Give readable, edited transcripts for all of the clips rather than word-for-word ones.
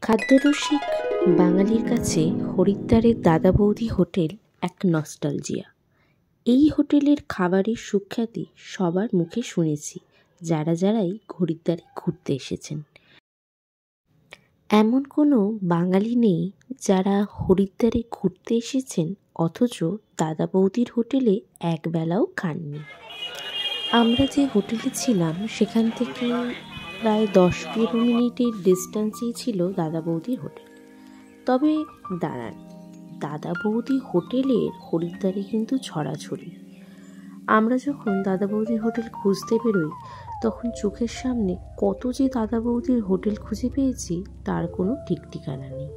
খাদ্যরসিক বাঙালির কাছে হরিদ্বারের দাদা বৌদি হোটেল এক নস্টালজিয়া। এই হোটেলের খাবারের সুখ্যাতি সবার মুখে শুনেছি যারাই হরিদ্বারে ঘুরতে এসেছেন। এমন কোনো বাঙালি নেই যারা হরিদ্বারে ঘুরতে এসেছেন অথচ দাদা বৌদির হোটেলে একবেলাও খাননি। আমরা যে হোটেলে ছিলাম সেখান থেকে প্রায় 10-15 মিনিটের ডিস্টেন্সেই ছিল দাদা বৌদির হোটেল। তবে দাঁড়ান, দাদা বৌদি হোটেলের হরিদ্বারে কিন্তু ছড়াছড়ি। আমরা যখন দাদা বৌদির হোটেল খুঁজতে বেরোই তখন চোখের সামনে কত যে দাদা বৌদির হোটেল খুঁজে পেয়েছি তার কোনো ঠিক ঠিকানা নেই।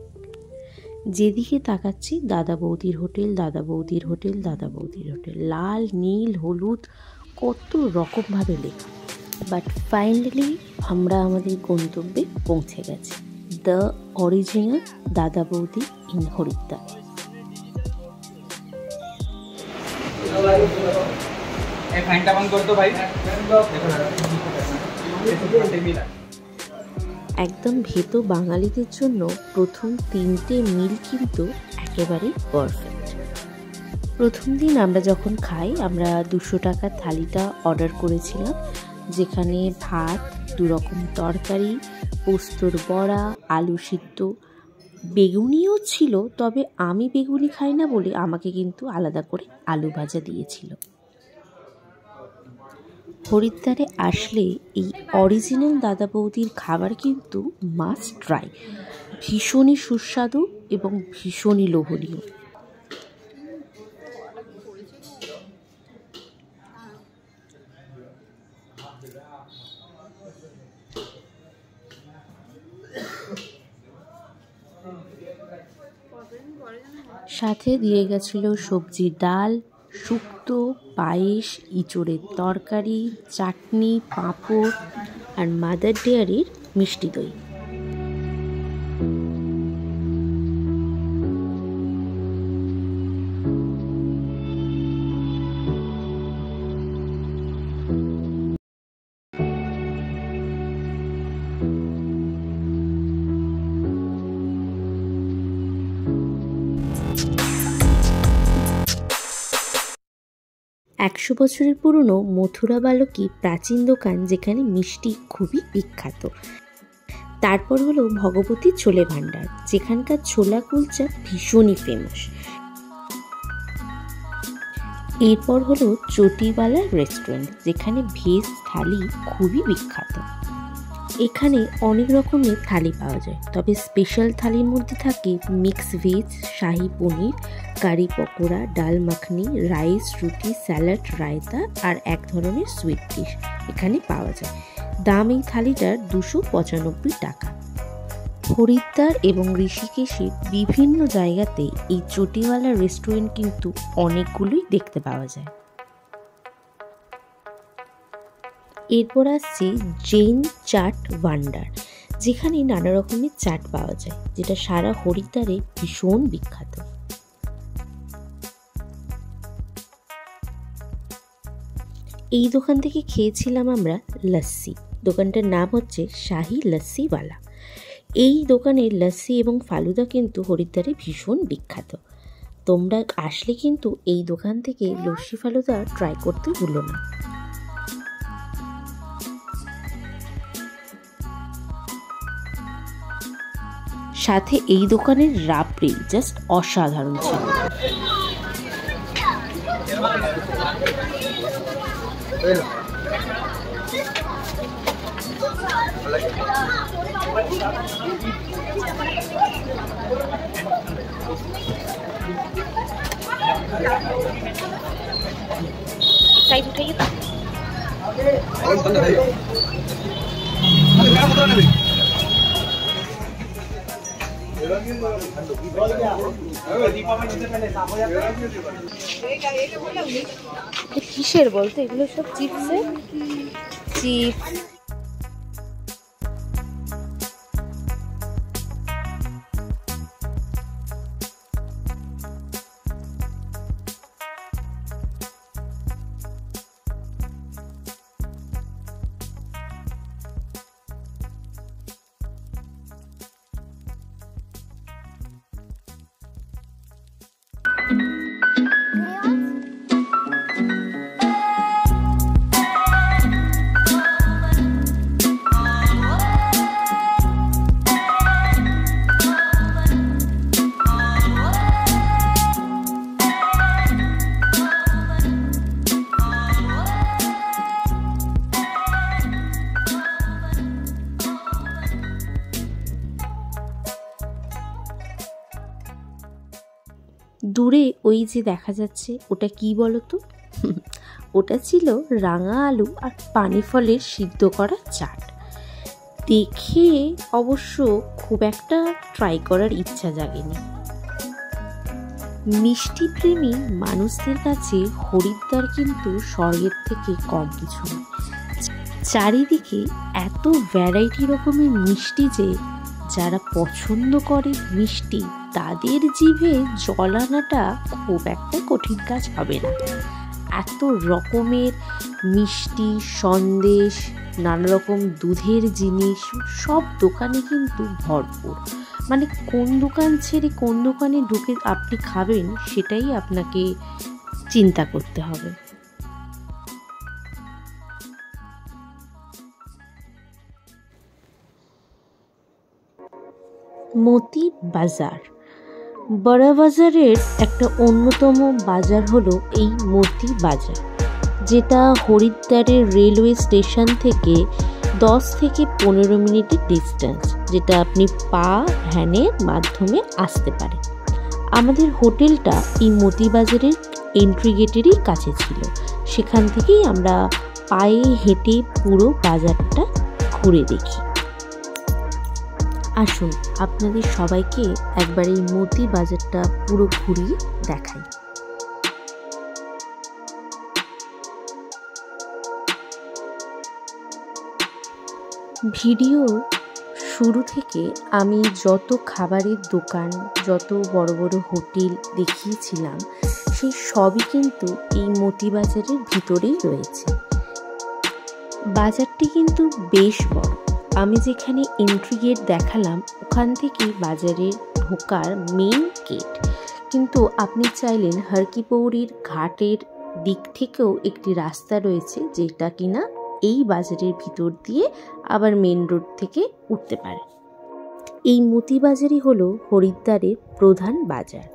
যেদিকে তাকাচ্ছি দাদা বৌদির হোটেল, দাদা বৌদির হোটেল, দাদা বৌদির হোটেল, লাল নীল হলুদ কত রকমভাবে লেখা। বাট ফাইনালি আমরা আমাদের গন্তব্যে পৌঁছে গেছি, দ্য অরিজিনাল দাদা বৌদি ইন হরিদ্বার। একদম ভেতো বাঙালিদের জন্য প্রথম 3টে মিল কিন্তু একেবারেই পারফেক্ট। প্রথম দিন আমরা যখন খাই আমরা 200 টাকার থালিটা অর্ডার করেছিলাম, যেখানে ভাত, 2 রকম তরকারি, পোস্তর বড়া, আলু সিদ্ধ, বেগুনিও ছিল। তবে আমি বেগুনি খাই না বলে আমাকে কিন্তু আলাদা করে আলু ভাজা দিয়েছিল। হরিদ্বারে আসলে এই অরিজিনাল দাদা বৌদির খাবার কিন্তু মাস্ট ট্রাই। ভীষণই সুস্বাদু এবং ভীষণই লোভনীয়। সাথে দিয়ে গেছিল সবজি ডাল, শুক্তো, পায়েস, ইঁচড়ের তরকারি, চাটনি, পাঁপড় আর মাদার ডেয়ারির মিষ্টি দই। একশো বছরের পুরনো মথুরা বালকি প্রাচীন দোকান, যেখানে মিষ্টি খুবই বিখ্যাত। তারপর হলো ভগবতী ছোলে ভাণ্ডার, যেখানকার ছোলা কুলচা ভীষণই ফেমাস। এরপর হলো চটিওয়ালা রেস্টুরেন্ট, যেখানে ভেজ থালি খুবই বিখ্যাত। এখানে অনেক রকমের থালি পাওয়া যায়, তবে স্পেশাল থালির মধ্যে থাকে মিক্স ভেজ, শাহি পনির, কারি পকোড়া, ডাল মাখনি, রাইস, রুটি, স্যালাড, রায়তা আর এক ধরনের সুইট ডিশ এখানে পাওয়া যায়। দাম এই থালিটার 295 টাকা। হরিদ্বার এবং ঋষিকেশের বিভিন্ন জায়গাতে এই চটিওয়ালা রেস্টুরেন্ট কিন্তু অনেকগুলোই দেখতে পাওয়া যায়। এরপর আসছে জৈন চাট ভান্ডার, যেখানে নানা রকমের চাট পাওয়া যায়, যেটা সারা হরিদ্বারে ভীষণ বিখ্যাত। এই দোকান থেকে খেয়েছিলাম আমরা লস্যি। দোকানটার নাম হচ্ছে শাহি লস্যিওয়ালা। এই দোকানের লস্যি এবং ফালুদা কিন্তু হরিদ্বারে ভীষণ বিখ্যাত। তোমরা আসলে কিন্তু এই দোকান থেকে লস্যি ফালুদা ট্রাই করতে ভুলো না। সাথে এই দোকানের রাবড়ি জাস্ট অসাধারণ ছিল। কিসের বলতো এগুলো? সব চিপসের চিপস। দূরে ওই যে দেখা যাচ্ছে ওটা কি বলো তো? ওটা ছিল রাঙা আলু আর পানি ফলের সিদ্ধ করা চাট। দেখে অবশ্য খুব একটা ট্রাই করার ইচ্ছা জাগেনি। মিষ্টি প্রেমী মানুষদের কাছে হরিদ্বার কিন্তু স্বর্গের থেকে কম কিছু নয়। চারিদিকে এত ভ্যারাইটি রকমের মিষ্টি যে যারা পছন্দ করে মিষ্টি তাদের জিভে জল আনাটা খুব একটা কঠিন কাজ হবে না। এত রকমের মিষ্টি, সন্দেশ, নানা রকম দুধের জিনিস সব দোকানে কিন্তু ভরপুর। মানে কোন দোকান ছেড়ে কোন দোকানে ঢুকে আপনি খাবেন সেটাই আপনাকে চিন্তা করতে হবে। মতি বাজার, বড়া বাজারের একটা অন্যতম বাজার হলো এই মতি বাজার, যেটা হরিদ্বারের রেলওয়ে স্টেশন থেকে 10 থেকে 15 মিনিটের ডিস্টেন্স, যেটা আপনি পা ভ্যানের মাধ্যমে আসতে পারেন। আমাদের হোটেলটা এই মতি বাজারের এন্ট্রি গেটেরই কাছে ছিল। সেখান থেকেই আমরা পায়ে হেঁটে পুরো বাজারটা ঘুরে দেখি। আসুন আপনাদের সবাইকে একবার এই মতি বাজারটা পুরো ঘুরিয়ে দেখাই। ভিডিওর শুরু থেকে আমি যত খাবারের দোকান, যত বড় বড় হোটেল দেখিয়েছিলাম সেই সবই কিন্তু এই মতি বাজারের ভিতরেই রয়েছে। বাজারটি কিন্তু বেশ বড়। আমি যেখানে এন্ট্রি গেট দেখালাম ওখান থেকেই বাজারে ঢোকার মেন গেট, কিন্তু আপনি চাইলেন হরকি পৌরির ঘাটের দিক থেকেও একটি রাস্তা রয়েছে যেটা কিনা এই বাজারের ভিতর দিয়ে আবার মেন রোড থেকে উঠতে পারে। এই মতি বাজারই হলো হরিদ্বারের প্রধান বাজার।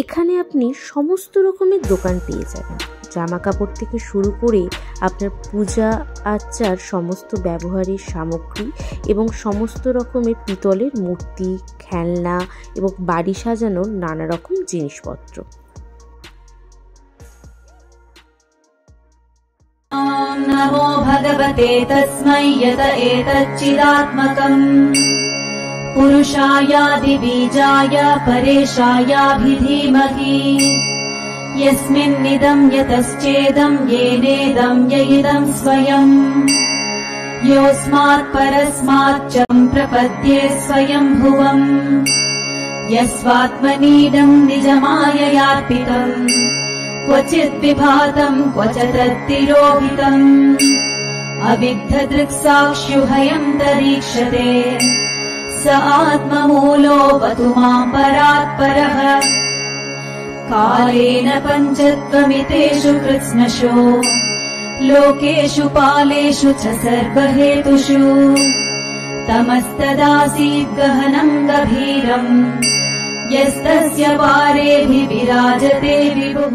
এখানে আপনি সমস্ত রকমের দোকান পেয়ে যাবেন, জামা কাপড় থেকে শুরু করে আপনার পূজা আর্চার সমস্ত ব্যবহারের সামগ্রী এবং সমস্ত রকমের পিতলের মূর্তি, খেলনা এবং বাড়ি সাজানোর নানা রকম জিনিসপত্র। नमो भगवते तस्मै यत एतच्चिदात्मकम् पुरुषायादिबीजाय परेशायाभिधीमहि यस्मिन्निदं यतश्चेदं येनेदं य इदं स्वयम् योऽस्मात् परस्माच्च प्रपद्ये स्वयम्भुवम् यस्वात्मनीडं निजमाययार्पितम् क्वचित् विभातम् क्वच तत्तिरोहितम् अविद्धदृक्साक्ष्युभयम् तरीक्षते स आत्ममूलोऽवतु माम् परात्परः कालेन पञ्चत्वमितेषु कृत्स्नशो लोकेषु पालेषु च सर्वहेतुषु तमस्तदासीत् गहनम् गभीरम् यस्तस्य पारेऽभिविराजते विभुः।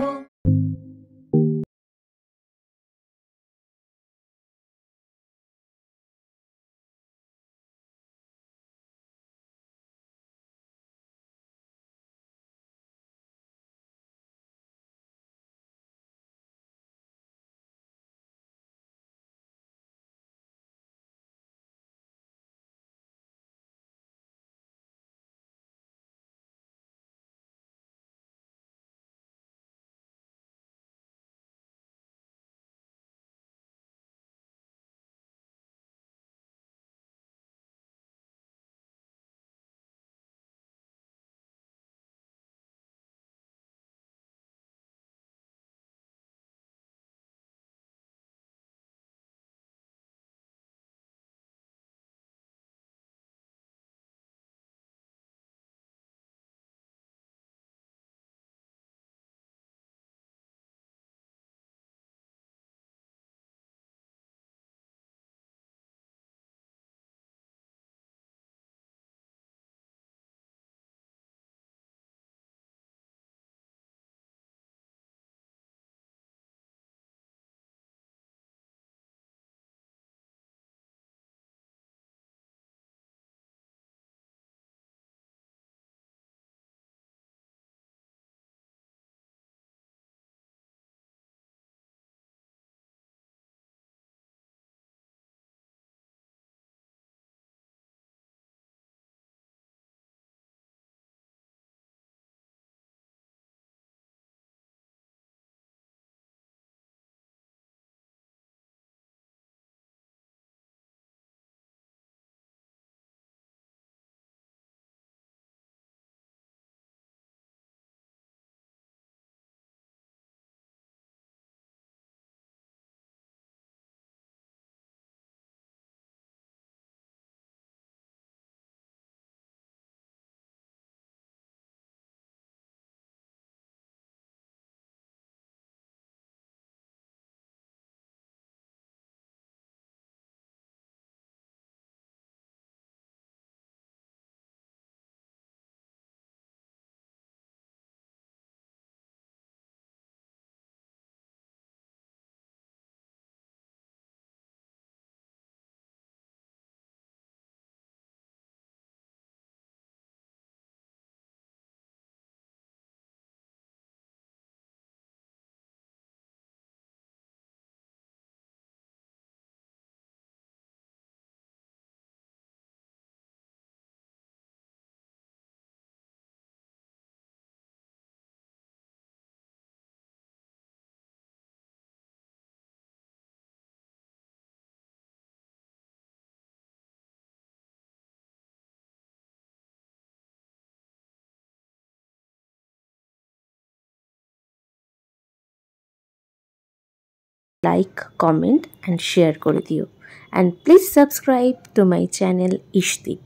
লাইক, কমেন্ট অ্যান্ড শেয়ার করে দিও। And please subscribe to my channel ইশদীপ।